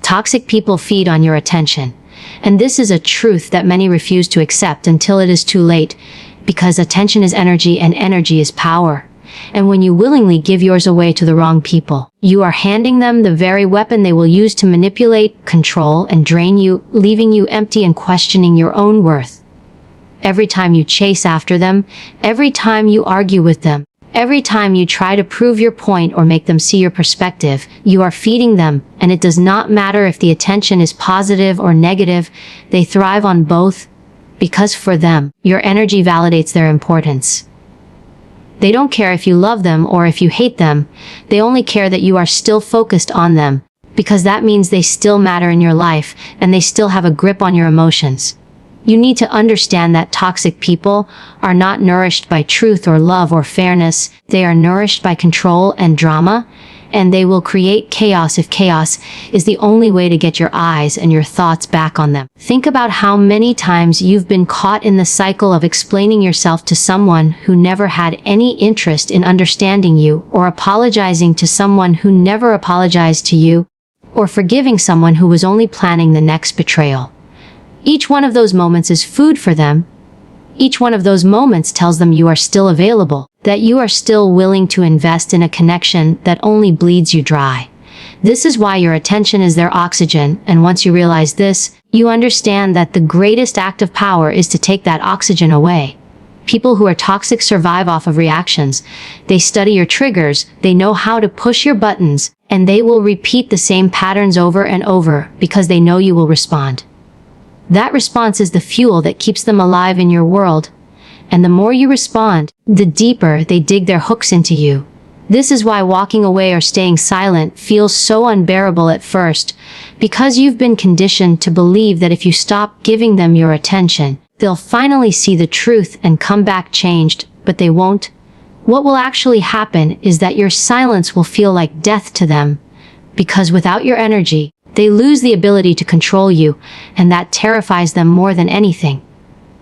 Toxic people feed on your attention. And this is a truth that many refuse to accept until it is too late, because attention is energy and energy is power. And when you willingly give yours away to the wrong people, you are handing them the very weapon they will use to manipulate, control, and drain you, leaving you empty and questioning your own worth. Every time you chase after them, every time you argue with them, every time you try to prove your point or make them see your perspective, you are feeding them, and it does not matter if the attention is positive or negative, they thrive on both, because for them, your energy validates their importance. They don't care if you love them or if you hate them, they only care that you are still focused on them, because that means they still matter in your life, and they still have a grip on your emotions. You need to understand that toxic people are not nourished by truth or love or fairness, they are nourished by control and drama, and they will create chaos if chaos is the only way to get your eyes and your thoughts back on them. Think about how many times you've been caught in the cycle of explaining yourself to someone who never had any interest in understanding you, or apologizing to someone who never apologized to you, or forgiving someone who was only planning the next betrayal. Each one of those moments is food for them. Each one of those moments tells them you are still available, that you are still willing to invest in a connection that only bleeds you dry. This is why your attention is their oxygen, and once you realize this, you understand that the greatest act of power is to take that oxygen away. People who are toxic survive off of reactions. They study your triggers, they know how to push your buttons, and they will repeat the same patterns over and over because they know you will respond. That response is the fuel that keeps them alive in your world. And the more you respond, the deeper they dig their hooks into you. This is why walking away or staying silent feels so unbearable at first, because you've been conditioned to believe that if you stop giving them your attention, they'll finally see the truth and come back changed, but they won't. What will actually happen is that your silence will feel like death to them, because without your energy, they lose the ability to control you, and that terrifies them more than anything.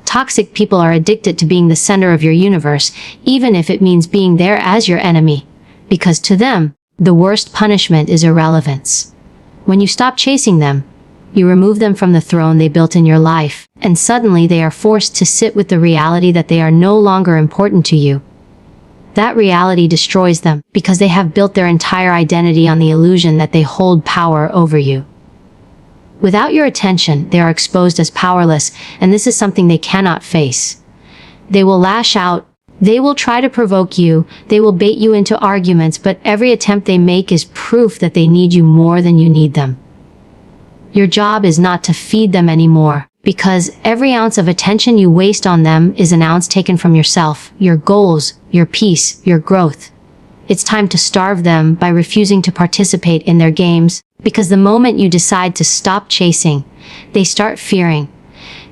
Toxic people are addicted to being the center of your universe, even if it means being there as your enemy, because to them, the worst punishment is irrelevance. When you stop chasing them, you remove them from the throne they built in your life, and suddenly they are forced to sit with the reality that they are no longer important to you. That reality destroys them, because they have built their entire identity on the illusion that they hold power over you. Without your attention, they are exposed as powerless, and this is something they cannot face. They will lash out, they will try to provoke you, they will bait you into arguments, but every attempt they make is proof that they need you more than you need them. Your job is not to feed them anymore, because every ounce of attention you waste on them is an ounce taken from yourself, your goals, your peace, your growth. It's time to starve them by refusing to participate in their games, because the moment you decide to stop chasing, they start fearing.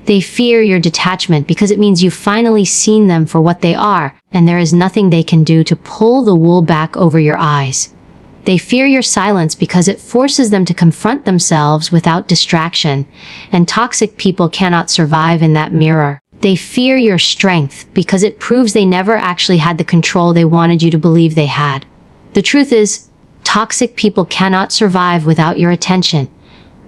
They fear your detachment because it means you've finally seen them for what they are, and there is nothing they can do to pull the wool back over your eyes. They fear your silence because it forces them to confront themselves without distraction, and toxic people cannot survive in that mirror. They fear your strength because it proves they never actually had the control they wanted you to believe they had. The truth is, toxic people cannot survive without your attention,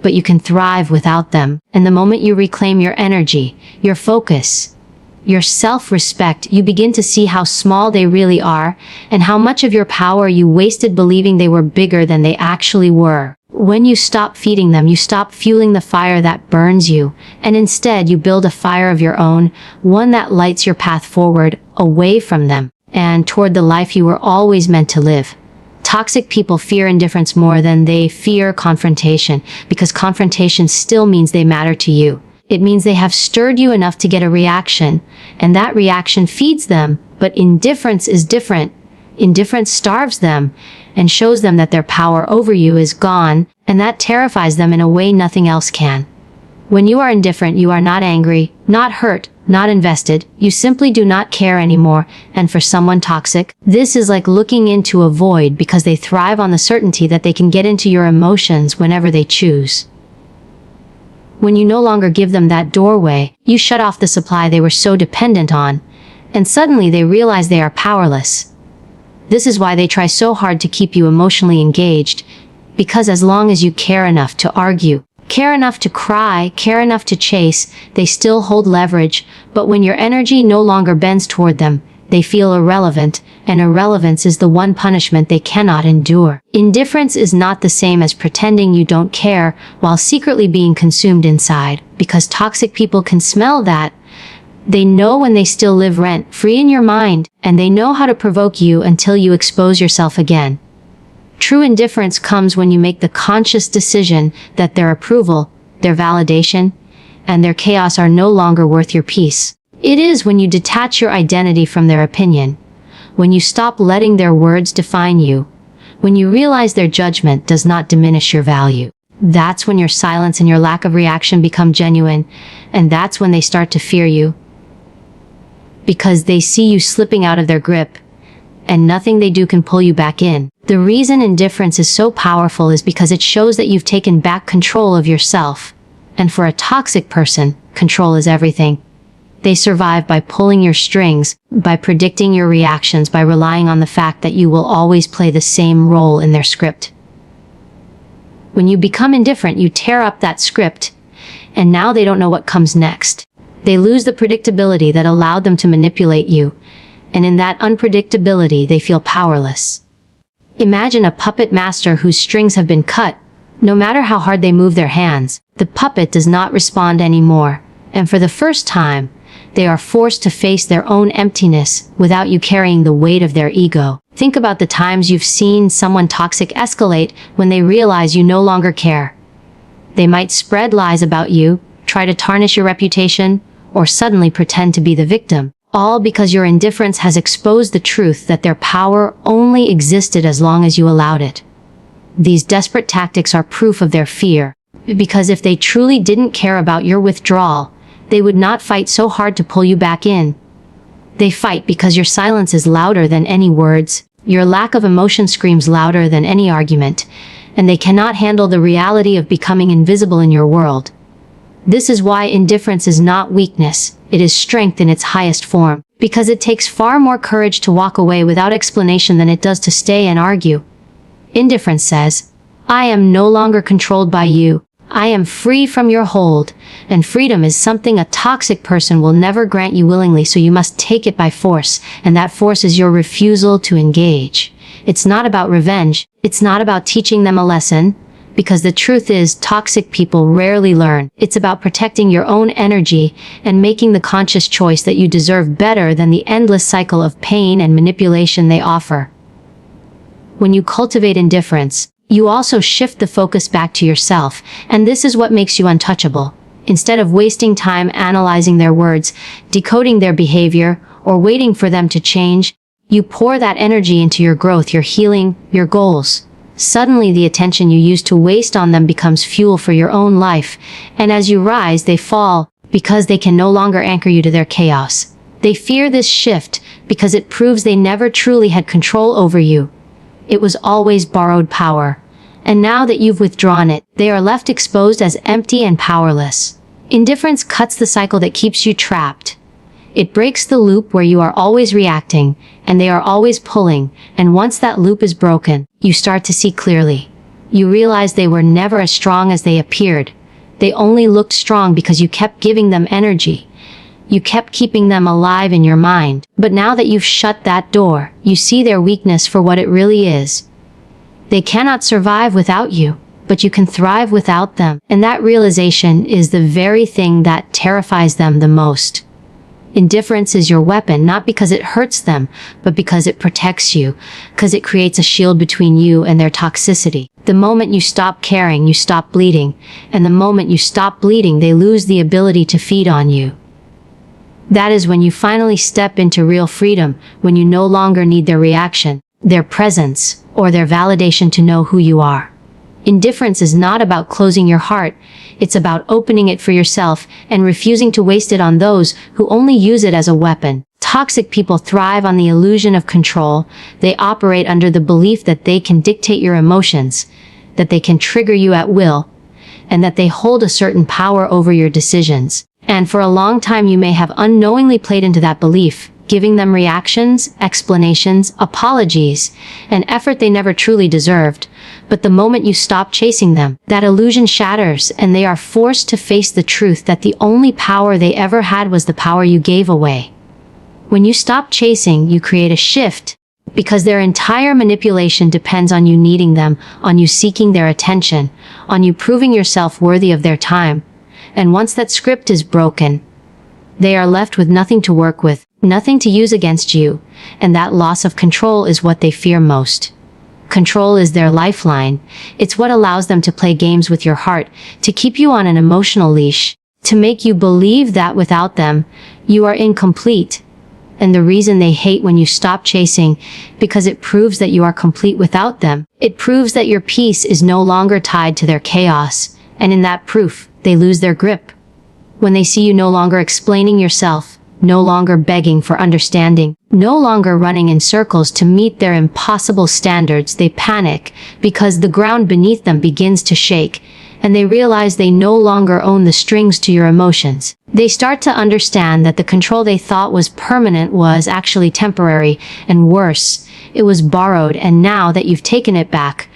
but you can thrive without them. And the moment you reclaim your energy, your focus, your self-respect, you begin to see how small they really are, and how much of your power you wasted believing they were bigger than they actually were. When you stop feeding them, you stop fueling the fire that burns you, and instead you build a fire of your own, one that lights your path forward, away from them, and toward the life you were always meant to live. Toxic people fear indifference more than they fear confrontation, because confrontation still means they matter to you. It means they have stirred you enough to get a reaction, and that reaction feeds them, but indifference is different. Indifference starves them, and shows them that their power over you is gone, and that terrifies them in a way nothing else can. When you are indifferent, you are not angry, not hurt, not invested, you simply do not care anymore, and for someone toxic, this is like looking into a void because they thrive on the certainty that they can get into your emotions whenever they choose. When you no longer give them that doorway, you shut off the supply they were so dependent on, and suddenly they realize they are powerless. This is why they try so hard to keep you emotionally engaged. Because as long as you care enough to argue, care enough to cry, care enough to chase, they still hold leverage. But when your energy no longer bends toward them, they feel irrelevant, and irrelevance is the one punishment they cannot endure. Indifference is not the same as pretending you don't care while secretly being consumed inside, because toxic people can smell that. They know when they still live rent-free in your mind, and they know how to provoke you until you expose yourself again. True indifference comes when you make the conscious decision that their approval, their validation, and their chaos are no longer worth your peace. It is when you detach your identity from their opinion, when you stop letting their words define you, when you realize their judgment does not diminish your value. That's when your silence and your lack of reaction become genuine, and that's when they start to fear you, because they see you slipping out of their grip, and nothing they do can pull you back in. The reason indifference is so powerful is because it shows that you've taken back control of yourself. And for a toxic person, control is everything. They survive by pulling your strings, by predicting your reactions, by relying on the fact that you will always play the same role in their script. When you become indifferent, you tear up that script, and now they don't know what comes next. They lose the predictability that allowed them to manipulate you, and in that unpredictability, they feel powerless. Imagine a puppet master whose strings have been cut. No matter how hard they move their hands, the puppet does not respond anymore, and for the first time, they are forced to face their own emptiness without you carrying the weight of their ego. Think about the times you've seen someone toxic escalate when they realize you no longer care. They might spread lies about you, try to tarnish your reputation, or suddenly pretend to be the victim. All because your indifference has exposed the truth that their power only existed as long as you allowed it. These desperate tactics are proof of their fear, because if they truly didn't care about your withdrawal, they would not fight so hard to pull you back in. They fight because your silence is louder than any words, your lack of emotion screams louder than any argument, and they cannot handle the reality of becoming invisible in your world. This is why indifference is not weakness, it is strength in its highest form, because it takes far more courage to walk away without explanation than it does to stay and argue. Indifference says, I am no longer controlled by you, I am free from your hold, and freedom is something a toxic person will never grant you willingly, so you must take it by force, and that force is your refusal to engage. It's not about revenge, it's not about teaching them a lesson, because the truth is, toxic people rarely learn. It's about protecting your own energy and making the conscious choice that you deserve better than the endless cycle of pain and manipulation they offer. When you cultivate indifference, you also shift the focus back to yourself, and this is what makes you untouchable. Instead of wasting time analyzing their words, decoding their behavior, or waiting for them to change, you pour that energy into your growth, your healing, your goals. Suddenly the attention you used to waste on them becomes fuel for your own life, and as you rise, they fall, because they can no longer anchor you to their chaos. They fear this shift, because it proves they never truly had control over you. It was always borrowed power, and now that you've withdrawn it, they are left exposed as empty and powerless. Indifference cuts the cycle that keeps you trapped. It breaks the loop where you are always reacting, and they are always pulling, and once that loop is broken, you start to see clearly. You realize they were never as strong as they appeared. They only looked strong because you kept giving them energy. You kept keeping them alive in your mind. But now that you've shut that door, you see their weakness for what it really is. They cannot survive without you, but you can thrive without them. And that realization is the very thing that terrifies them the most. Indifference is your weapon, not because it hurts them, but because it protects you, because it creates a shield between you and their toxicity. The moment you stop caring, you stop bleeding, and the moment you stop bleeding, they lose the ability to feed on you. That is when you finally step into real freedom, when you no longer need their reaction, their presence, or their validation to know who you are. Indifference is not about closing your heart, it's about opening it for yourself and refusing to waste it on those who only use it as a weapon. Toxic people thrive on the illusion of control. They operate under the belief that they can dictate your emotions, that they can trigger you at will, and that they hold a certain power over your decisions. And for a long time you may have unknowingly played into that belief, giving them reactions, explanations, apologies, and effort they never truly deserved. But the moment you stop chasing them, that illusion shatters and they are forced to face the truth that the only power they ever had was the power you gave away. When you stop chasing, you create a shift, because their entire manipulation depends on you needing them, on you seeking their attention, on you proving yourself worthy of their time. And once that script is broken, they are left with nothing to work with, nothing to use against you, and that loss of control is what they fear most. Control is their lifeline. It's what allows them to play games with your heart, to keep you on an emotional leash, to make you believe that without them, you are incomplete. And the reason they hate when you stop chasing, because it proves that you are complete without them. It proves that your peace is no longer tied to their chaos, and in that proof, they lose their grip. When they see you no longer explaining yourself, no longer begging for understanding, no longer running in circles to meet their impossible standards, they panic because the ground beneath them begins to shake, and they realize they no longer own the strings to your emotions. They start to understand that the control they thought was permanent was actually temporary, and worse, it was borrowed, and now that you've taken it back,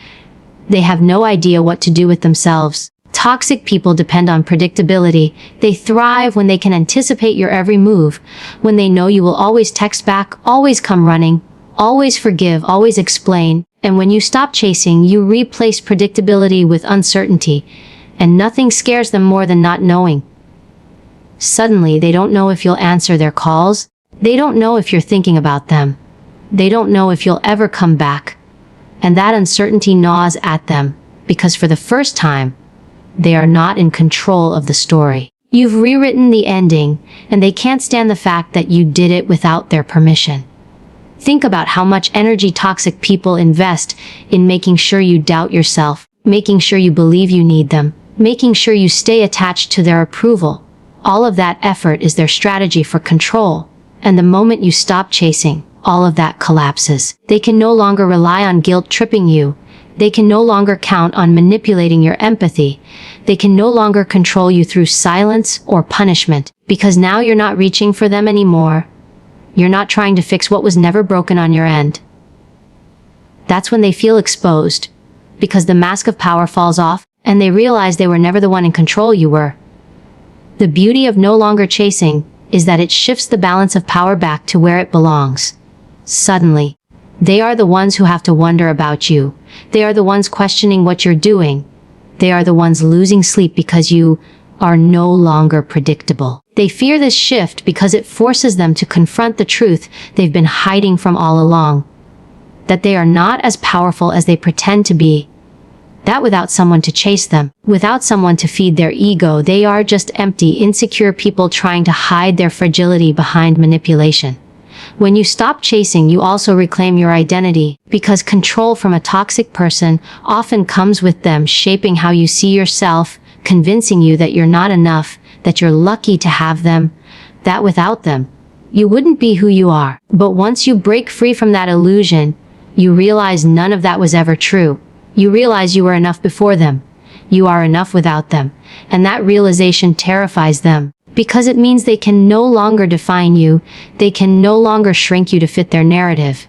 they have no idea what to do with themselves. Toxic people depend on predictability. They thrive when they can anticipate your every move, when they know you will always text back, always come running, always forgive, always explain. And when you stop chasing, you replace predictability with uncertainty, and nothing scares them more than not knowing. Suddenly, they don't know if you'll answer their calls. They don't know if you're thinking about them. They don't know if you'll ever come back. And that uncertainty gnaws at them, because for the first time, they are not in control of the story. You've rewritten the ending, and they can't stand the fact that you did it without their permission. Think about how much energy toxic people invest in making sure you doubt yourself, making sure you believe you need them, making sure you stay attached to their approval. All of that effort is their strategy for control. And the moment you stop chasing, all of that collapses. They can no longer rely on guilt tripping you. They can no longer count on manipulating your empathy. They can no longer control you through silence or punishment, because now you're not reaching for them anymore. You're not trying to fix what was never broken on your end. That's when they feel exposed, because the mask of power falls off, and they realize they were never the one in control you were. The beauty of no longer chasing is that it shifts the balance of power back to where it belongs. Suddenly, they are the ones who have to wonder about you. They are the ones questioning what you're doing. They are the ones losing sleep because you are no longer predictable. They fear this shift because it forces them to confront the truth they've been hiding from all along. That they are not as powerful as they pretend to be. That without someone to chase them, without someone to feed their ego, they are just empty, insecure people trying to hide their fragility behind manipulation. When you stop chasing, you also reclaim your identity, because control from a toxic person often comes with them shaping how you see yourself, convincing you that you're not enough, that you're lucky to have them, that without them, you wouldn't be who you are. But once you break free from that illusion, you realize none of that was ever true. You realize you were enough before them. You are enough without them. And that realization terrifies them, because it means they can no longer define you. They can no longer shrink you to fit their narrative.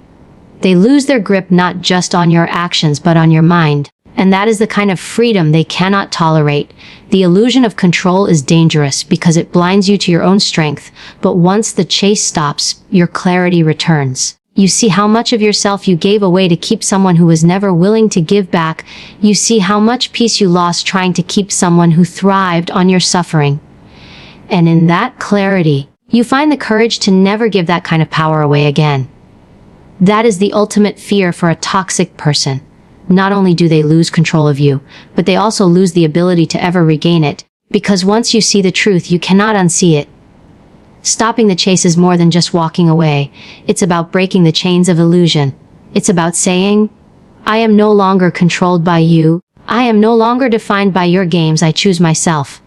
They lose their grip not just on your actions but on your mind. And that is the kind of freedom they cannot tolerate. The illusion of control is dangerous because it blinds you to your own strength. But once the chase stops, your clarity returns. You see how much of yourself you gave away to keep someone who was never willing to give back. You see how much peace you lost trying to keep someone who thrived on your suffering. And in that clarity, you find the courage to never give that kind of power away again. That is the ultimate fear for a toxic person. Not only do they lose control of you, but they also lose the ability to ever regain it, because once you see the truth, you cannot unsee it. Stopping the chase is more than just walking away. It's about breaking the chains of illusion. It's about saying, I am no longer controlled by you. I am no longer defined by your games. I choose myself.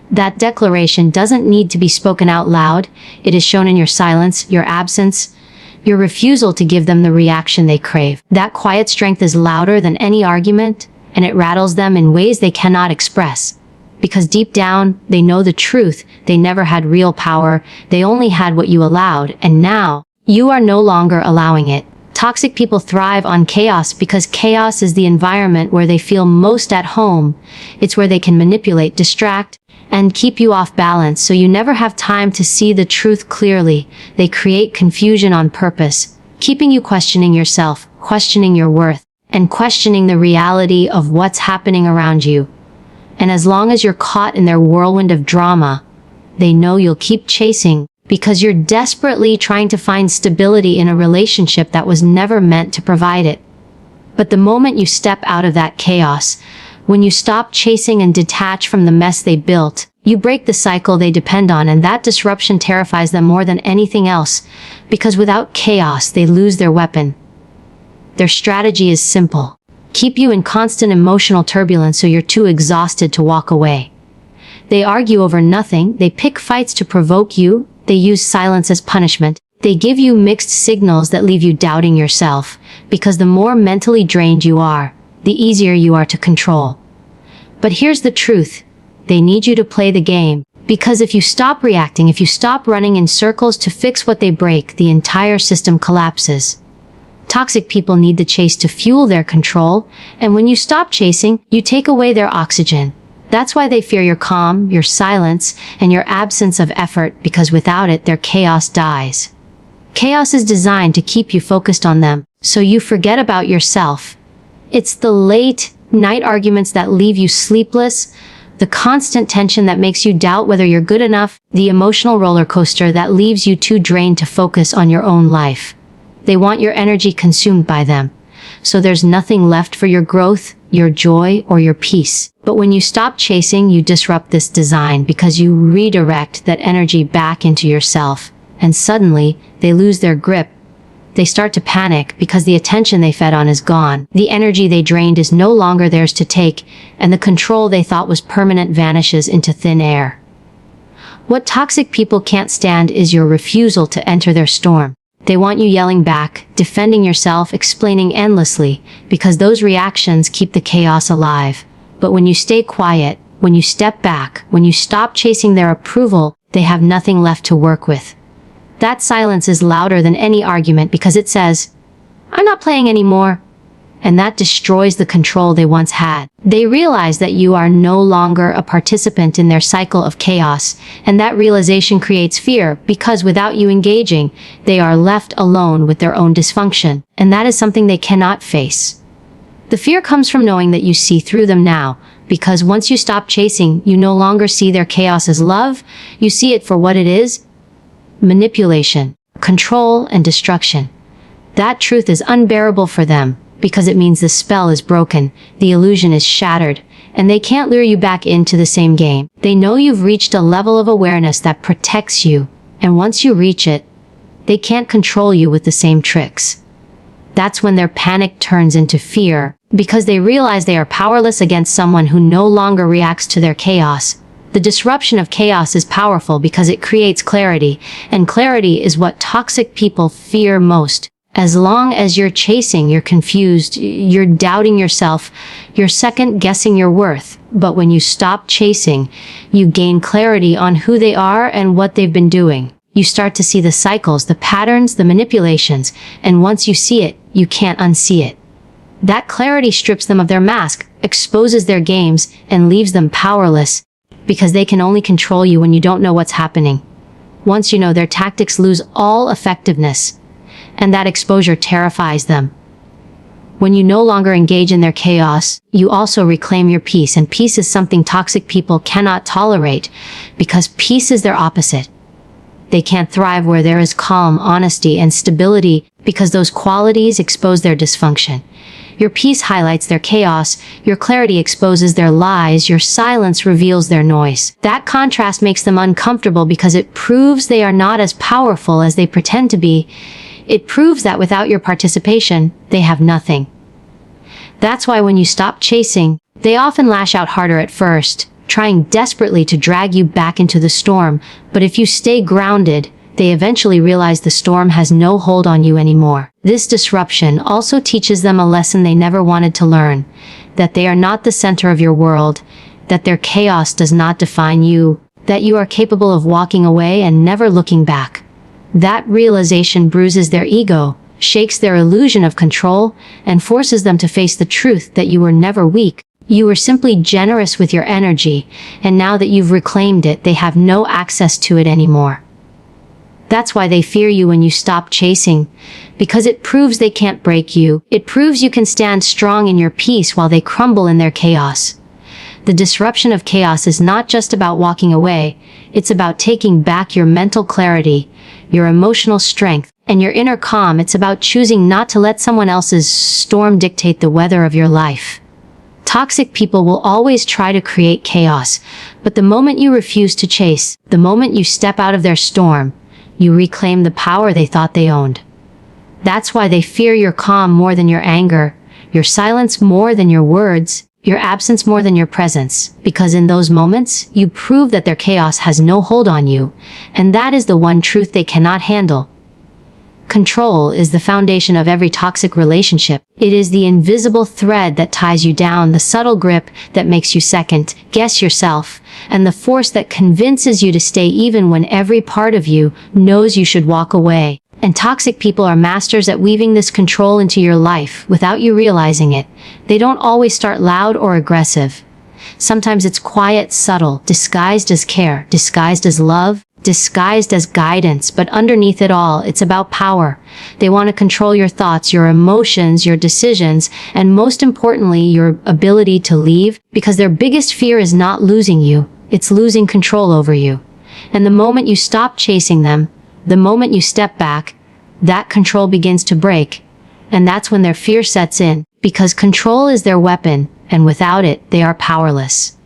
That declaration doesn't need to be spoken out loud. It is shown in your silence, your absence, your refusal to give them the reaction they crave. That quiet strength is louder than any argument, and it rattles them in ways they cannot express. because deep down, they know the truth. They never had real power. They only had what you allowed, and now, you are no longer allowing it. Toxic people thrive on chaos because chaos is the environment where they feel most at home. It's where they can manipulate, distract, and keep you off balance so you never have time to see the truth clearly. They create confusion on purpose, keeping you questioning yourself, questioning your worth, and questioning the reality of what's happening around you. And as long as you're caught in their whirlwind of drama, they know you'll keep chasing because you're desperately trying to find stability in a relationship that was never meant to provide it. But the moment you step out of that chaos, when you stop chasing and detach from the mess they built, you break the cycle they depend on, and that disruption terrifies them more than anything else, because without chaos, they lose their weapon. Their strategy is simple. Keep you in constant emotional turbulence so you're too exhausted to walk away. They argue over nothing, they pick fights to provoke you, they use silence as punishment, they give you mixed signals that leave you doubting yourself, because the more mentally drained you are, the easier you are to control. But here's the truth. They need you to play the game, because if you stop reacting, if you stop running in circles to fix what they break, the entire system collapses. Toxic people need the chase to fuel their control, and when you stop chasing, you take away their oxygen. That's why they fear your calm, your silence, and your absence of effort, because without it, their chaos dies. Chaos is designed to keep you focused on them, so you forget about yourself. It's the late night arguments that leave you sleepless, the constant tension that makes you doubt whether you're good enough, the emotional roller coaster that leaves you too drained to focus on your own life. They want your energy consumed by them, so there's nothing left for your growth, your joy, or your peace. But when you stop chasing, you disrupt this design because you redirect that energy back into yourself, and suddenly, they lose their grip. They start to panic because the attention they fed on is gone. The energy they drained is no longer theirs to take, and the control they thought was permanent vanishes into thin air. What toxic people can't stand is your refusal to enter their storm. They want you yelling back, defending yourself, explaining endlessly, because those reactions keep the chaos alive. But when you stay quiet, when you step back, when you stop chasing their approval, they have nothing left to work with. That silence is louder than any argument because it says, "I'm not playing anymore." And that destroys the control they once had. They realize that you are no longer a participant in their cycle of chaos, and that realization creates fear because without you engaging, they are left alone with their own dysfunction, and that is something they cannot face. The fear comes from knowing that you see through them now, because once you stop chasing, you no longer see their chaos as love, you see it for what it is: manipulation, control, and destruction. That truth is unbearable for them, because it means the spell is broken, the illusion is shattered, and they can't lure you back into the same game. They know you've reached a level of awareness that protects you, and once you reach it, they can't control you with the same tricks. That's when their panic turns into fear, because they realize they are powerless against someone who no longer reacts to their chaos. The disruption of chaos is powerful because it creates clarity, and clarity is what toxic people fear most. As long as you're chasing, you're confused, you're doubting yourself, you're second-guessing your worth. But when you stop chasing, you gain clarity on who they are and what they've been doing. You start to see the cycles, the patterns, the manipulations, and once you see it, you can't unsee it. That clarity strips them of their mask, exposes their games, and leaves them powerless, because they can only control you when you don't know what's happening. Once you know, their tactics lose all effectiveness, and that exposure terrifies them. When you no longer engage in their chaos, you also reclaim your peace, and peace is something toxic people cannot tolerate, because peace is their opposite. They can't thrive where there is calm, honesty, and stability, because those qualities expose their dysfunction. Your peace highlights their chaos, your clarity exposes their lies, your silence reveals their noise. That contrast makes them uncomfortable because it proves they are not as powerful as they pretend to be. It proves that without your participation, they have nothing. That's why when you stop chasing, they often lash out harder at first, trying desperately to drag you back into the storm. But if you stay grounded, they eventually realize the storm has no hold on you anymore. This disruption also teaches them a lesson they never wanted to learn, that they are not the center of your world, that their chaos does not define you, that you are capable of walking away and never looking back. That realization bruises their ego, shakes their illusion of control, and forces them to face the truth that you were never weak. You were simply generous with your energy, and now that you've reclaimed it, they have no access to it anymore. That's why they fear you when you stop chasing, because it proves they can't break you. It proves you can stand strong in your peace while they crumble in their chaos. The disruption of chaos is not just about walking away, it's about taking back your mental clarity, your emotional strength, and your inner calm. It's about choosing not to let someone else's storm dictate the weather of your life. Toxic people will always try to create chaos, but the moment you refuse to chase, the moment you step out of their storm, you reclaim the power they thought they owned. That's why they fear your calm more than your anger, your silence more than your words, your absence more than your presence, because in those moments, you prove that their chaos has no hold on you, and that is the one truth they cannot handle. Control is the foundation of every toxic relationship. It is the invisible thread that ties you down, the subtle grip that makes you second guess yourself, and the force that convinces you to stay even when every part of you knows you should walk away. And toxic people are masters at weaving this control into your life without you realizing it. They don't always start loud or aggressive. Sometimes it's quiet, subtle, disguised as care, disguised as love, disguised as guidance, but underneath it all, it's about power. They want to control your thoughts, your emotions, your decisions, and most importantly, your ability to leave, because their biggest fear is not losing you, it's losing control over you. And the moment you stop chasing them, the moment you step back, that control begins to break. And that's when their fear sets in, because control is their weapon, and without it, they are powerless.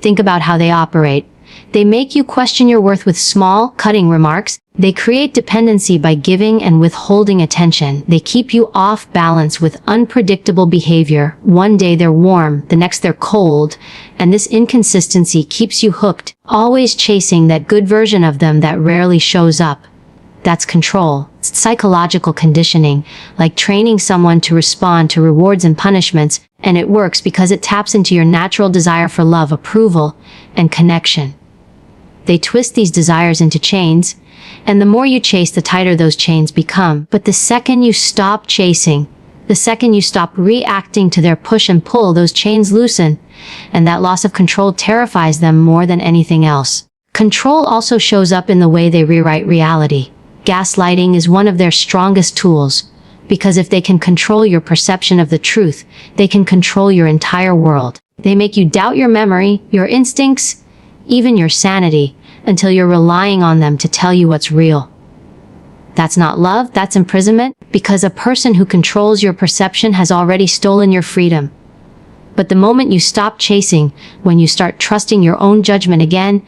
Think about how they operate. They make you question your worth with small, cutting remarks. They create dependency by giving and withholding attention. They keep you off balance with unpredictable behavior. One day they're warm, the next they're cold, and this inconsistency keeps you hooked, always chasing that good version of them that rarely shows up. That's control. It's psychological conditioning, like training someone to respond to rewards and punishments, and it works because it taps into your natural desire for love, approval, and connection. They twist these desires into chains, and the more you chase, the tighter those chains become. But the second you stop chasing, the second you stop reacting to their push and pull, those chains loosen, and that loss of control terrifies them more than anything else. Control also shows up in the way they rewrite reality. Gaslighting is one of their strongest tools, because if they can control your perception of the truth, they can control your entire world. They make you doubt your memory, your instincts, even your sanity, until you're relying on them to tell you what's real. That's not love, that's imprisonment, because a person who controls your perception has already stolen your freedom. But the moment you stop chasing, when you start trusting your own judgment again,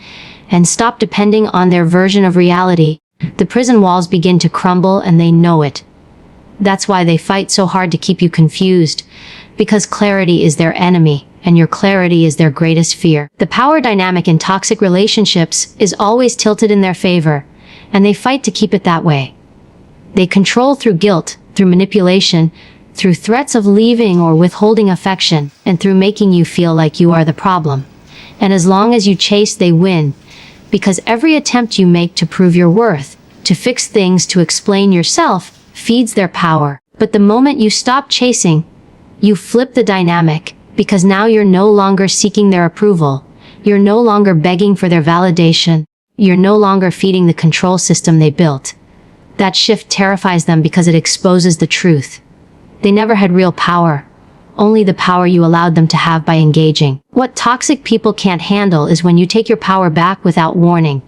and stop depending on their version of reality, the prison walls begin to crumble, and they know it. That's why they fight so hard to keep you confused, because clarity is their enemy, and your clarity is their greatest fear. The power dynamic in toxic relationships is always tilted in their favor, and they fight to keep it that way. They control through guilt, through manipulation, through threats of leaving or withholding affection, and through making you feel like you are the problem. And as long as you chase, they win, because every attempt you make to prove your worth, to fix things, to explain yourself, feeds their power. But the moment you stop chasing, you flip the dynamic, because now you're no longer seeking their approval. You're no longer begging for their validation. You're no longer feeding the control system they built. That shift terrifies them because it exposes the truth. They never had real power, only the power you allowed them to have by engaging. What toxic people can't handle is when you take your power back without warning.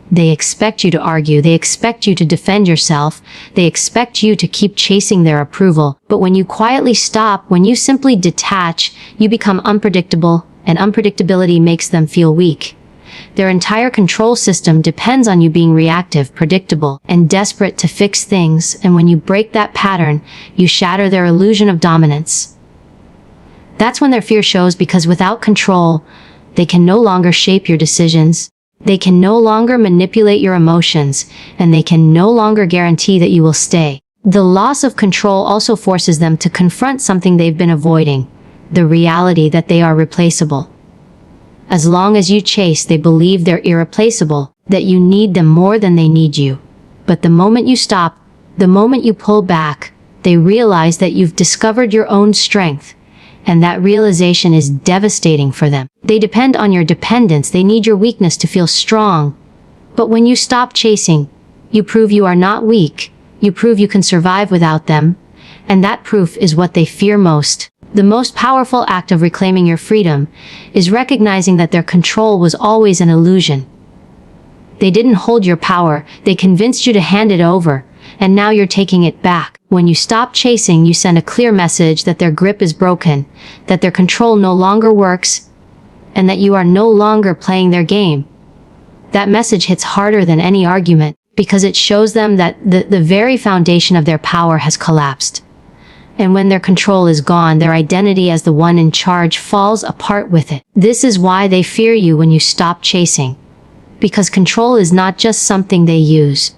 They expect you to argue, they expect you to defend yourself, they expect you to keep chasing their approval. But when you quietly stop, when you simply detach, you become unpredictable, and unpredictability makes them feel weak. Their entire control system depends on you being reactive, predictable, and desperate to fix things, and when you break that pattern, you shatter their illusion of dominance. That's when their fear shows, because without control, they can no longer shape your decisions. They can no longer manipulate your emotions, and they can no longer guarantee that you will stay. The loss of control also forces them to confront something they've been avoiding, the reality that they are replaceable. As long as you chase, they believe they're irreplaceable, that you need them more than they need you. But the moment you stop, the moment you pull back, they realize that you've discovered your own strength, and that realization is devastating for them. They depend on your dependence. They need your weakness to feel strong. But when you stop chasing, you prove you are not weak. You prove you can survive without them. And that proof is what they fear most. The most powerful act of reclaiming your freedom is recognizing that their control was always an illusion. They didn't hold your power. They convinced you to hand it over. And now you're taking it back. When you stop chasing, you send a clear message that their grip is broken, that their control no longer works, and that you are no longer playing their game. That message hits harder than any argument, because it shows them that the very foundation of their power has collapsed. And when their control is gone, their identity as the one in charge falls apart with it. This is why they fear you when you stop chasing. Because control is not just something they use.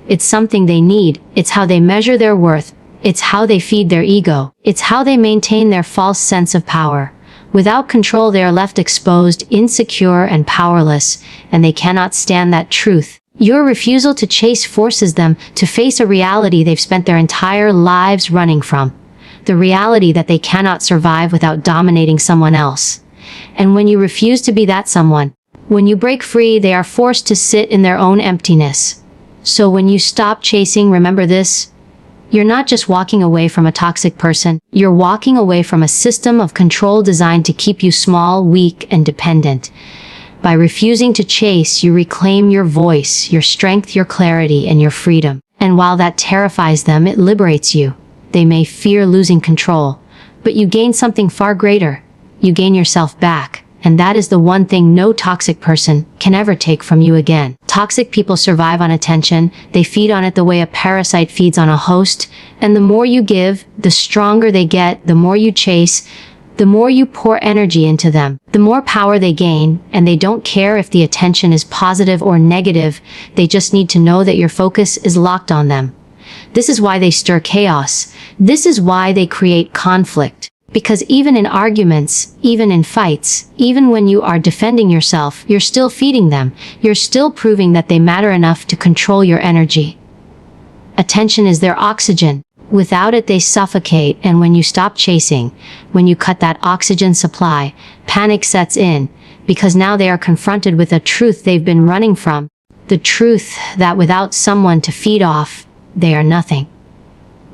It's something they need. It's how they measure their worth. It's how they feed their ego. It's how they maintain their false sense of power. Without control, they are left exposed, insecure, and powerless, and they cannot stand that truth. Your refusal to chase forces them to face a reality they've spent their entire lives running from. The reality that they cannot survive without dominating someone else. And when you refuse to be that someone, when you break free, they are forced to sit in their own emptiness. So when you stop chasing, remember this: you're not just walking away from a toxic person, you're walking away from a system of control designed to keep you small, weak, and dependent. By refusing to chase, you reclaim your voice, your strength, your clarity, and your freedom. And while that terrifies them, it liberates you. They may fear losing control, but you gain something far greater. You gain yourself back. And that is the one thing no toxic person can ever take from you again. Toxic people survive on attention. They feed on it the way a parasite feeds on a host. And the more you give, the stronger they get. The more you chase, the more you pour energy into them, the more power they gain. And they don't care if the attention is positive or negative. They just need to know that your focus is locked on them. This is why they stir chaos. This is why they create conflict. Because even in arguments, even in fights, even when you are defending yourself, you're still feeding them. You're still proving that they matter enough to control your energy. Attention is their oxygen. Without it, they suffocate. And when you stop chasing, when you cut that oxygen supply, panic sets in, because now they are confronted with a truth they've been running from. The truth that without someone to feed off, they are nothing.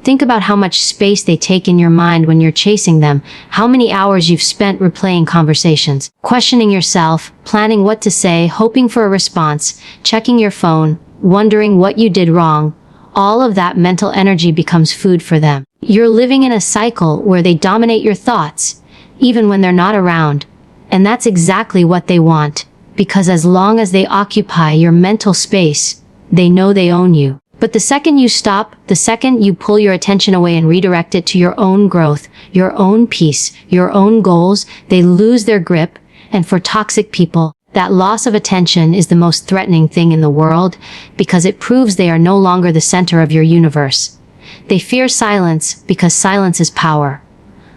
Think about how much space they take in your mind when you're chasing them, how many hours you've spent replaying conversations, questioning yourself, planning what to say, hoping for a response, checking your phone, wondering what you did wrong. All of that mental energy becomes food for them. You're living in a cycle where they dominate your thoughts, even when they're not around. And that's exactly what they want, because as long as they occupy your mental space, they know they own you. But the second you stop, the second you pull your attention away and redirect it to your own growth, your own peace, your own goals, they lose their grip. And for toxic people, that loss of attention is the most threatening thing in the world, because it proves they are no longer the center of your universe. They fear silence because silence is power.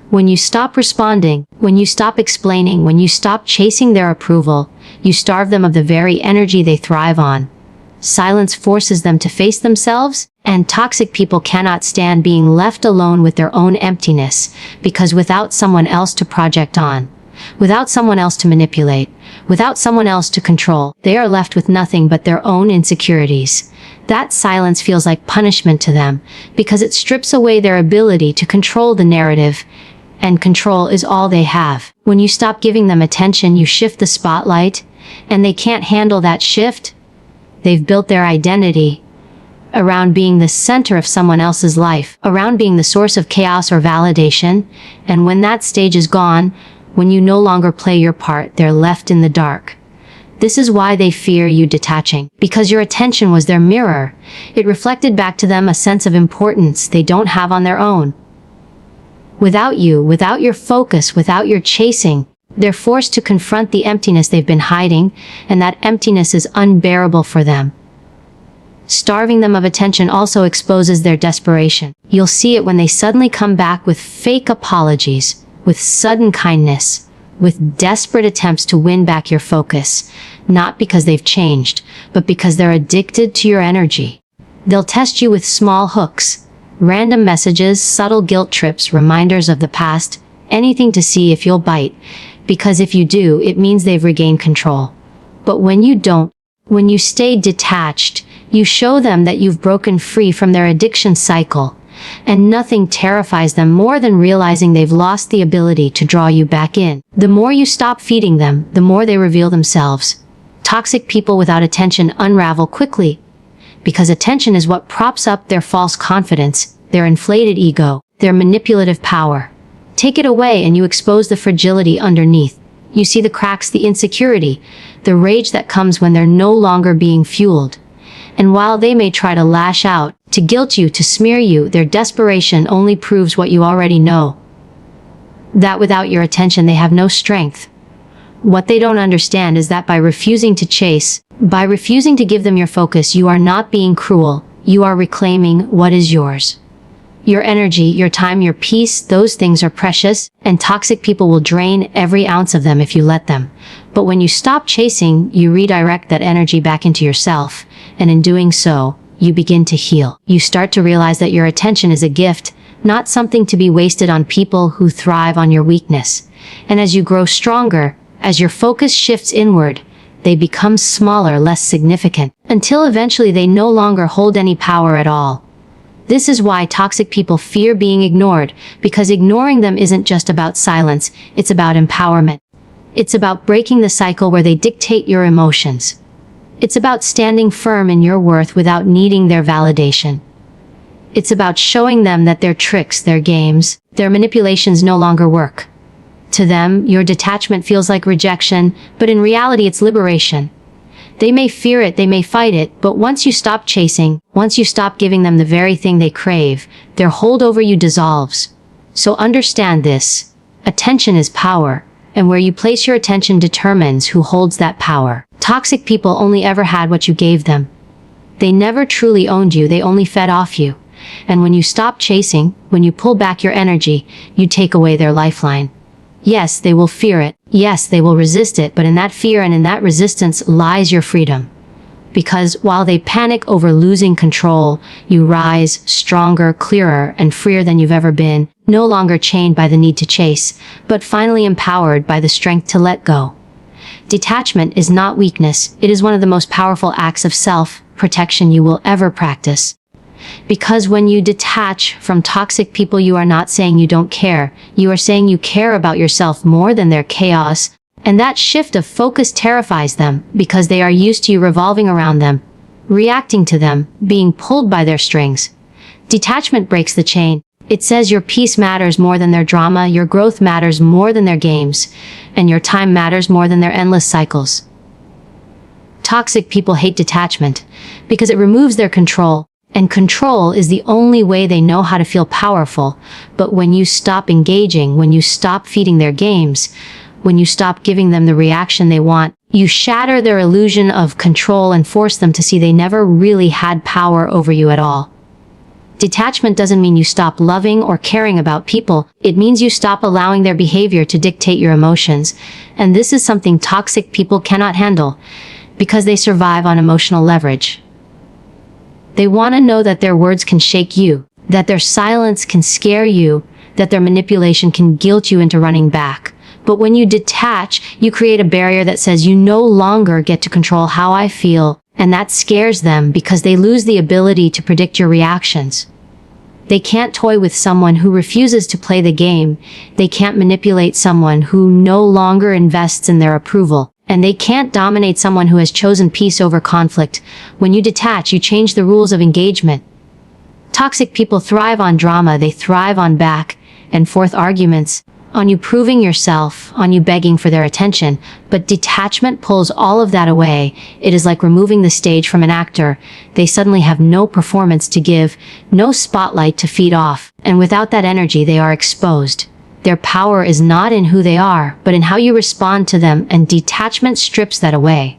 When you stop responding, when you stop explaining, when you stop chasing their approval, you starve them of the very energy they thrive on. Silence forces them to face themselves, and toxic people cannot stand being left alone with their own emptiness, because without someone else to project on, without someone else to manipulate, without someone else to control, they are left with nothing but their own insecurities. That silence feels like punishment to them, because it strips away their ability to control the narrative, and control is all they have. When you stop giving them attention, you shift the spotlight, and they can't handle that shift. They've built their identity around being the center of someone else's life, around being the source of chaos or validation. And when that stage is gone, when you no longer play your part, they're left in the dark. This is why they fear you detaching, because your attention was their mirror. It reflected back to them a sense of importance they don't have on their own. Without you, without your focus, without your chasing, they're forced to confront the emptiness they've been hiding, and that emptiness is unbearable for them. Starving them of attention also exposes their desperation. You'll see it when they suddenly come back with fake apologies, with sudden kindness, with desperate attempts to win back your focus, not because they've changed, but because they're addicted to your energy. They'll test you with small hooks, random messages, subtle guilt trips, reminders of the past, anything to see if you'll bite, because if you do, it means they've regained control. But when you don't, when you stay detached, you show them that you've broken free from their addiction cycle, and nothing terrifies them more than realizing they've lost the ability to draw you back in. The more you stop feeding them, the more they reveal themselves. Toxic people without attention unravel quickly, because attention is what props up their false confidence, their inflated ego, their manipulative power. Take it away and you expose the fragility underneath. You see the cracks, the insecurity, the rage that comes when they're no longer being fueled. And while they may try to lash out, to guilt you, to smear you, their desperation only proves what you already know. That without your attention they have no strength. What they don't understand is that by refusing to chase, by refusing to give them your focus, you are not being cruel, you are reclaiming what is yours. Your energy, your time, your peace, those things are precious, and toxic people will drain every ounce of them if you let them. But when you stop chasing, you redirect that energy back into yourself, and in doing so, you begin to heal. You start to realize that your attention is a gift, not something to be wasted on people who thrive on your weakness. And as you grow stronger, as your focus shifts inward, they become smaller, less significant, until eventually they no longer hold any power at all. This is why toxic people fear being ignored, because ignoring them isn't just about silence, it's about empowerment. It's about breaking the cycle where they dictate your emotions. It's about standing firm in your worth without needing their validation. It's about showing them that their tricks, their games, their manipulations no longer work. To them, your detachment feels like rejection, but in reality it's liberation. They may fear it, they may fight it, but once you stop chasing, once you stop giving them the very thing they crave, their hold over you dissolves. So understand this. Attention is power, and where you place your attention determines who holds that power. Toxic people only ever had what you gave them. They never truly owned you, they only fed off you. And when you stop chasing, when you pull back your energy, you take away their lifeline. Yes, they will fear it. Yes, they will resist it, but in that fear and in that resistance lies your freedom. Because while they panic over losing control, you rise stronger, clearer, and freer than you've ever been, no longer chained by the need to chase, but finally empowered by the strength to let go. Detachment is not weakness, it is one of the most powerful acts of self-protection you will ever practice. Because when you detach from toxic people, you are not saying you don't care. You are saying you care about yourself more than their chaos. And that shift of focus terrifies them because they are used to you revolving around them, reacting to them, being pulled by their strings. Detachment breaks the chain. It says your peace matters more than their drama, your growth matters more than their games, and your time matters more than their endless cycles. Toxic people hate detachment because it removes their control. And control is the only way they know how to feel powerful. But when you stop engaging, when you stop feeding their games, when you stop giving them the reaction they want, you shatter their illusion of control and force them to see they never really had power over you at all. Detachment doesn't mean you stop loving or caring about people. It means you stop allowing their behavior to dictate your emotions. And this is something toxic people cannot handle because they survive on emotional leverage. They want to know that their words can shake you, that their silence can scare you, that their manipulation can guilt you into running back. But when you detach, you create a barrier that says you no longer get to control how I feel, and that scares them because they lose the ability to predict your reactions. They can't toy with someone who refuses to play the game. They can't manipulate someone who no longer invests in their approval. And they can't dominate someone who has chosen peace over conflict. When you detach, you change the rules of engagement. Toxic people thrive on drama, they thrive on back and forth arguments, on you proving yourself, on you begging for their attention. But detachment pulls all of that away. It is like removing the stage from an actor. They suddenly have no performance to give, no spotlight to feed off. And without that energy, they are exposed. Their power is not in who they are, but in how you respond to them, and detachment strips that away.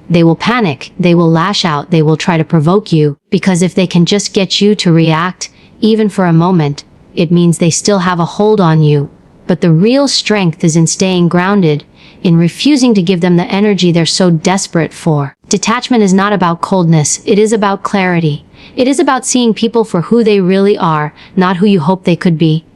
They will panic, they will lash out, they will try to provoke you, because if they can just get you to react, even for a moment, it means they still have a hold on you, But the real strength is in staying grounded, in refusing to give them the energy they're so desperate for. Detachment is not about coldness, it is about clarity. It is about seeing people for who they really are, not who you hope they could be.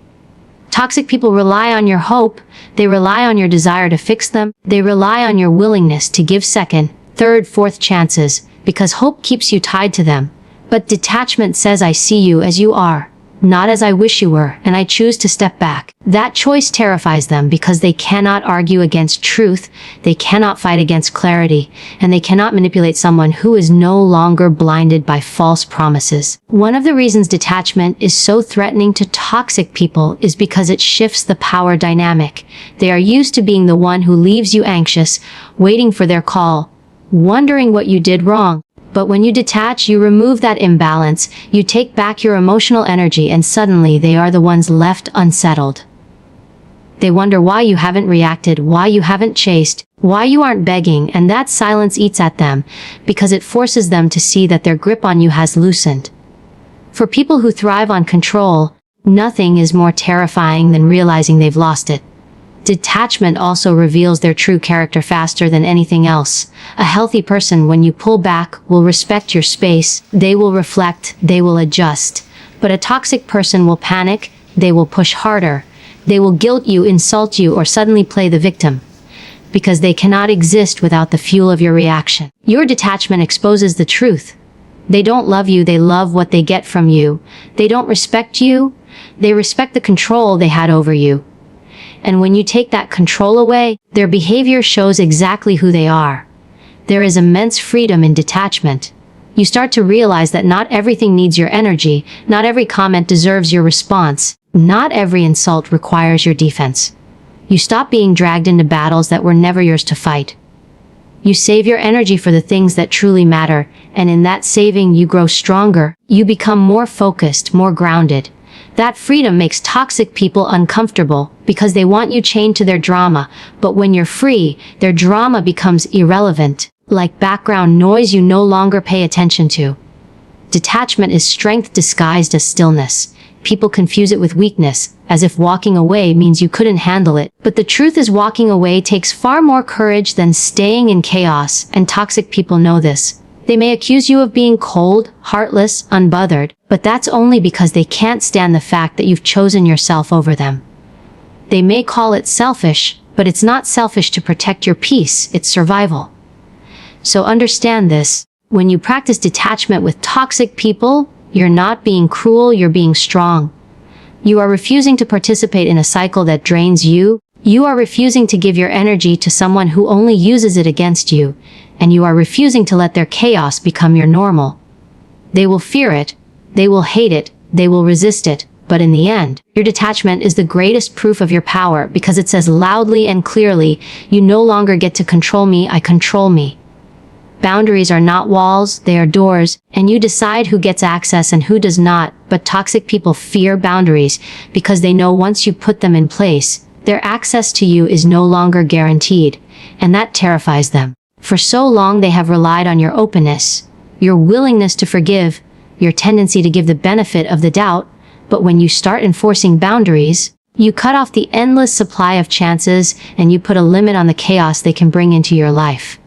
Toxic people rely on your hope, they rely on your desire to fix them, they rely on your willingness to give second, third, fourth chances, because hope keeps you tied to them. But detachment says, I see you as you are, not as I wish you were, and I choose to step back. That choice terrifies them because they cannot argue against truth, they cannot fight against clarity, and they cannot manipulate someone who is no longer blinded by false promises. One of the reasons detachment is so threatening to toxic people is because it shifts the power dynamic. They are used to being the one who leaves you anxious, waiting for their call, wondering what you did wrong. But when you detach, you remove that imbalance, you take back your emotional energy, and suddenly they are the ones left unsettled. They wonder why you haven't reacted, why you haven't chased, why you aren't begging, and that silence eats at them, because it forces them to see that their grip on you has loosened. For people who thrive on control, nothing is more terrifying than realizing they've lost it. Detachment also reveals their true character faster than anything else. A healthy person, when you pull back, will respect your space, they will reflect, they will adjust. But a toxic person will panic, they will push harder, they will guilt you, insult you, or suddenly play the victim. Because they cannot exist without the fuel of your reaction. Your detachment exposes the truth. They don't love you, they love what they get from you. They don't respect you, they respect the control they had over you. And when you take that control away, their behavior shows exactly who they are. There is immense freedom in detachment. You start to realize that not everything needs your energy, not every comment deserves your response, not every insult requires your defense. You stop being dragged into battles that were never yours to fight. You save your energy for the things that truly matter, and in that saving you grow stronger, you become more focused, more grounded. That freedom makes toxic people uncomfortable because they want you chained to their drama, but when you're free, their drama becomes irrelevant, like background noise you no longer pay attention to. Detachment is strength disguised as stillness. People confuse it with weakness, as if walking away means you couldn't handle it. But the truth is, walking away takes far more courage than staying in chaos, and toxic people know this. They may accuse you of being cold, heartless, unbothered, but that's only because they can't stand the fact that you've chosen yourself over them. They may call it selfish, but it's not selfish to protect your peace, it's survival. So understand this, when you practice detachment with toxic people, you're not being cruel, you're being strong. You are refusing to participate in a cycle that drains you. You are refusing to give your energy to someone who only uses it against you, and you are refusing to let their chaos become your normal. They will fear it, they will hate it, they will resist it, but in the end, your detachment is the greatest proof of your power because it says loudly and clearly, you no longer get to control me, I control me. Boundaries are not walls, they are doors, and you decide who gets access and who does not, but toxic people fear boundaries because they know once you put them in place, their access to you is no longer guaranteed, and that terrifies them. For so long they have relied on your openness, your willingness to forgive, your tendency to give the benefit of the doubt, but when you start enforcing boundaries, you cut off the endless supply of chances and you put a limit on the chaos they can bring into your life.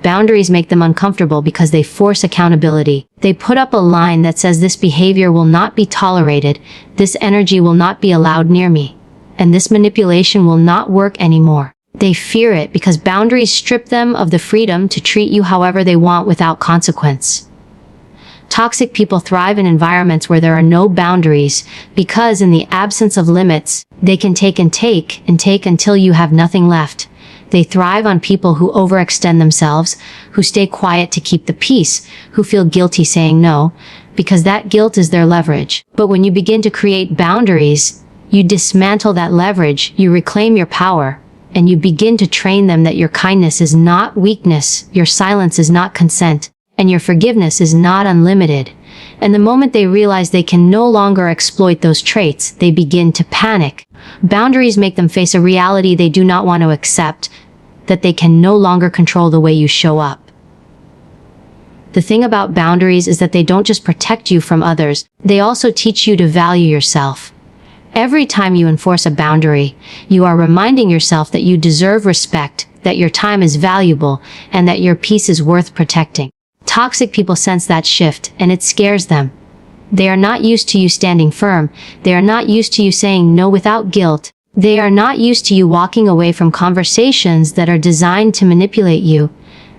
Boundaries make them uncomfortable because they force accountability. They put up a line that says this behavior will not be tolerated, this energy will not be allowed near me, and this manipulation will not work anymore. They fear it because boundaries strip them of the freedom to treat you however they want without consequence. Toxic people thrive in environments where there are no boundaries because in the absence of limits, they can take and take and take until you have nothing left. They thrive on people who overextend themselves, who stay quiet to keep the peace, who feel guilty saying no, because that guilt is their leverage. But when you begin to create boundaries, you dismantle that leverage, you reclaim your power, and you begin to train them that your kindness is not weakness, your silence is not consent, and your forgiveness is not unlimited. And the moment they realize they can no longer exploit those traits, they begin to panic. Boundaries make them face a reality they do not want to accept, that they can no longer control the way you show up. The thing about boundaries is that they don't just protect you from others, they also teach you to value yourself. Every time you enforce a boundary, you are reminding yourself that you deserve respect, that your time is valuable, and that your peace is worth protecting. Toxic people sense that shift, and it scares them. They are not used to you standing firm. They are not used to you saying no without guilt. They are not used to you walking away from conversations that are designed to manipulate you.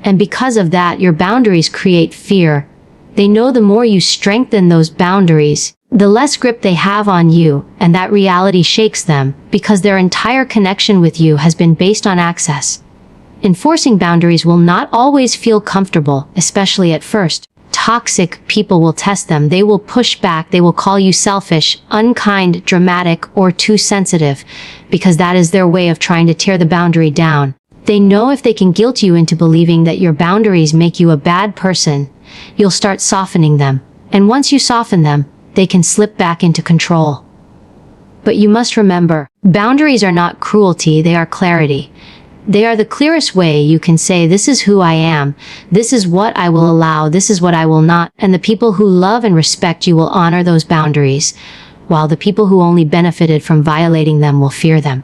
And because of that, your boundaries create fear. They know the more you strengthen those boundaries, the less grip they have on you, and that reality shakes them, because their entire connection with you has been based on access. Enforcing boundaries will not always feel comfortable, especially at first. Toxic people will test them. They will push back. They will call you selfish, unkind, dramatic, or too sensitive, because that is their way of trying to tear the boundary down. They know if they can guilt you into believing that your boundaries make you a bad person, you'll start softening them. And once you soften them, they can slip back into control. But you must remember, boundaries are not cruelty, they are clarity. They are the clearest way you can say, this is who I am, this is what I will allow, this is what I will not, and the people who love and respect you will honor those boundaries, while the people who only benefited from violating them will fear them.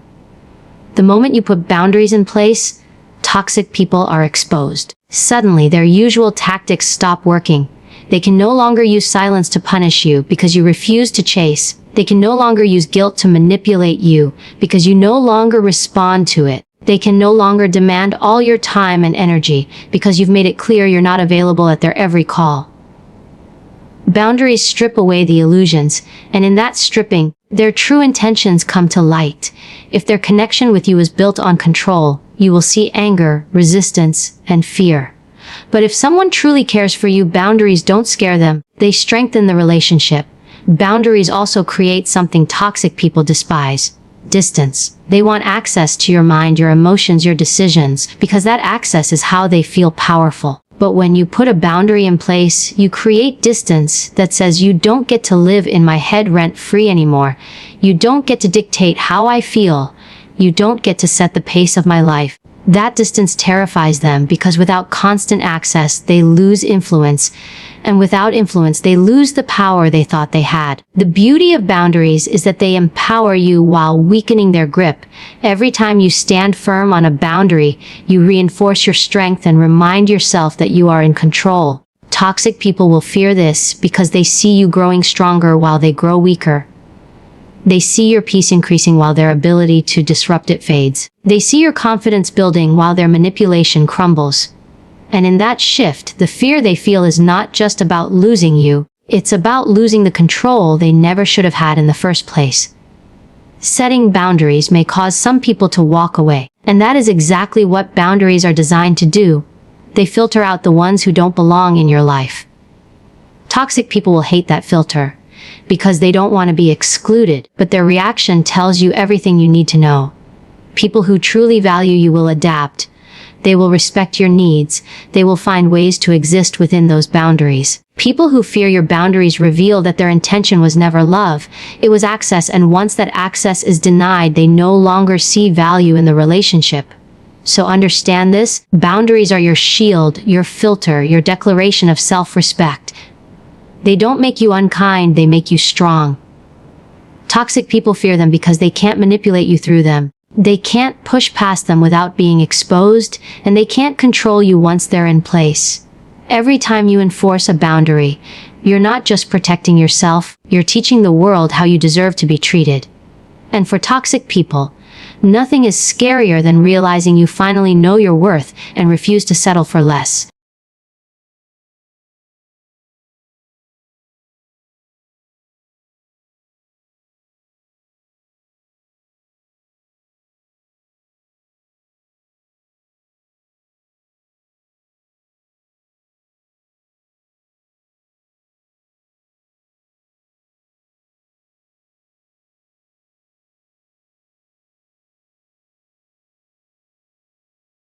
The moment you put boundaries in place, toxic people are exposed. Suddenly, their usual tactics stop working. They can no longer use silence to punish you because you refuse to chase. They can no longer use guilt to manipulate you because you no longer respond to it. They can no longer demand all your time and energy because you've made it clear you're not available at their every call. Boundaries strip away the illusions, and in that stripping, their true intentions come to light. If their connection with you is built on control, you will see anger, resistance, and fear. But if someone truly cares for you, boundaries don't scare them. They strengthen the relationship. Boundaries also create something toxic people despise: distance. They want access to your mind, your emotions, your decisions, because that access is how they feel powerful. But when you put a boundary in place, you create distance that says, you don't get to live in my head rent-free anymore. You don't get to dictate how I feel. You don't get to set the pace of my life. That distance terrifies them because without constant access, they lose influence. And without influence, they lose the power they thought they had. The beauty of boundaries is that they empower you while weakening their grip. Every time you stand firm on a boundary, you reinforce your strength and remind yourself that you are in control. Toxic people will fear this because they see you growing stronger while they grow weaker. They see your peace increasing while their ability to disrupt it fades. They see your confidence building while their manipulation crumbles. And in that shift, the fear they feel is not just about losing you, it's about losing the control they never should have had in the first place. Setting boundaries may cause some people to walk away, and that is exactly what boundaries are designed to do. They filter out the ones who don't belong in your life. Toxic people will hate that filter, because they don't want to be excluded, but their reaction tells you everything you need to know. People who truly value you will adapt. They will respect your needs. They will find ways to exist within those boundaries. People who fear your boundaries reveal that their intention was never love. It was access, and once that access is denied, they no longer see value in the relationship. So understand this: boundaries are your shield, your filter, your declaration of self-respect. They don't make you unkind, they make you strong. Toxic people fear them because they can't manipulate you through them. They can't push past them without being exposed, and they can't control you once they're in place. Every time you enforce a boundary, you're not just protecting yourself, you're teaching the world how you deserve to be treated. And for toxic people, nothing is scarier than realizing you finally know your worth and refuse to settle for less.